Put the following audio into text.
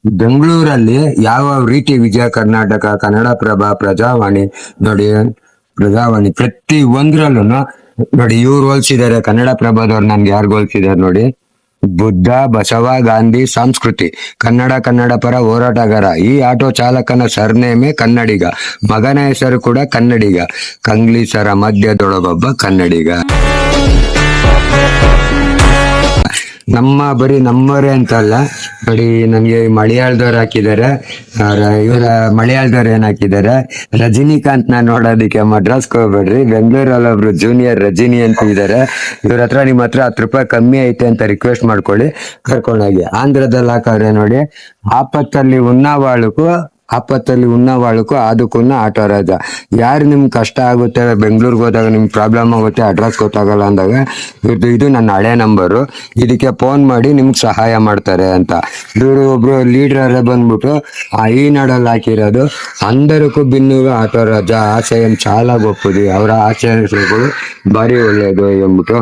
ಬೆಂಗಳೂರಲ್ಲಿ ಯಾವ ರೀತಿ ವಿಜಯ ಕರ್ನಾಟಕ, ಕನ್ನಡಪ್ರಭ, ಪ್ರಜಾವಾಣಿ ನೋಡಿ, ಪ್ರಜಾವಾಣಿ ಪ್ರತಿ ಒಂದ್ರಲ್ಲೂ ನೋಡಿ ಇವ್ರು ಹೋಲ್ಸಿದ್ದಾರೆ. ಕನ್ನಡಪ್ರಭದವ್ರು ನನ್ಗೆ ಯಾರು ಹೋಲ್ಸಿದ್ದಾರೆ ನೋಡಿ, ಬುದ್ಧ, ಬಸವ, ಗಾಂಧಿ, ಸಂಸ್ಕೃತಿ, ಕನ್ನಡ ಪರ ಹೋರಾಟಗಾರ. ಈ ಆಟೋ ಚಾಲಕನ ಸರ್ನೇಮೆ ಕನ್ನಡಿಗ, ಮಗನ ಹೆಸರು ಕೂಡ ಕನ್ನಡಿಗ, ಕಂಗ್ಲೀಸರ ಮಧ್ಯದೊಳಗೊಬ್ಬ ಕನ್ನಡಿಗ. ಬರೀ ನಮ್ಮವರೇ ಅಂತಲ್ಲ ನೋಡಿ, ನನ್ಗೆ ಮಲಯಾಳದವ್ರು ಹಾಕಿದ್ದಾರೆ. ಇವರ ಮಲಯಾಳದವ್ರು ಏನ್ ಹಾಕಿದ್ದಾರೆ, ರಜನಿಕಾಂತ್ ನ ನೋಡೋದಿಕ್ಕೆ ಮಡ್ರಾಸ್ಗೆ ಹೋಗ್ಬೇಡ್ರಿ, ಬೆಂಗಳೂರಲ್ಲಿ ಒಬ್ರು ಜೂನಿಯರ್ ರಜನಿ ಅಂತ ಇದ್ದಾರೆ, ಇವ್ರ ಹತ್ರ ನಿಮ್ಮ ಹತ್ರ 10 ರೂಪಾಯಿ ಕಮ್ಮಿ ಐತೆ ಅಂತ ರಿಕ್ವೆಸ್ಟ್ ಮಾಡ್ಕೊಳ್ಳಿ, ಕರ್ಕೊಂಡೋಗಿ. ಆಂಧ್ರದಲ್ಲಿ ಹಾಕವ್ರೆ ನೋಡಿ, ಆಪತ್ತಲ್ಲಿ ಉನ್ನವಾಳುಕು ಅದಕ್ಕೂನ್ನ ಆಟೋ ರಾಜ. ಯಾರು ನಿಮ್ಗೆ ಕಷ್ಟ ಆಗುತ್ತೆ, ಬೆಂಗಳೂರಿಗೆ ಹೋದಾಗ ನಿಮ್ಗೆ ಪ್ರಾಬ್ಲಮ್ ಆಗುತ್ತೆ, ಅಡ್ರೆಸ್ ಗೊತ್ತಾಗಲ್ಲ ಅಂದಾಗ ಇದು ನನ್ನ ಹಳೆ ನಂಬರು, ಇದಕ್ಕೆ ಫೋನ್ ಮಾಡಿ ನಿಮ್ಗೆ ಸಹಾಯ ಮಾಡ್ತಾರೆ ಅಂತ. ಇವರು ಒಬ್ರು ಲೀಡರ್ ಬಂದ್ಬಿಟ್ಟು ಈ ನಾಡಲ್ಲಿ ಹಾಕಿರೋದು, అందరికీ భిన్నుగా ఆటో రాజా ఆశయం చాలా గొప్పది, ಅವರ ಆಚರಣೆಗಳು ಭಾರಿ ಒಳ್ಳೆಯದು ಎಂದ್ಬಿಟ್ಟು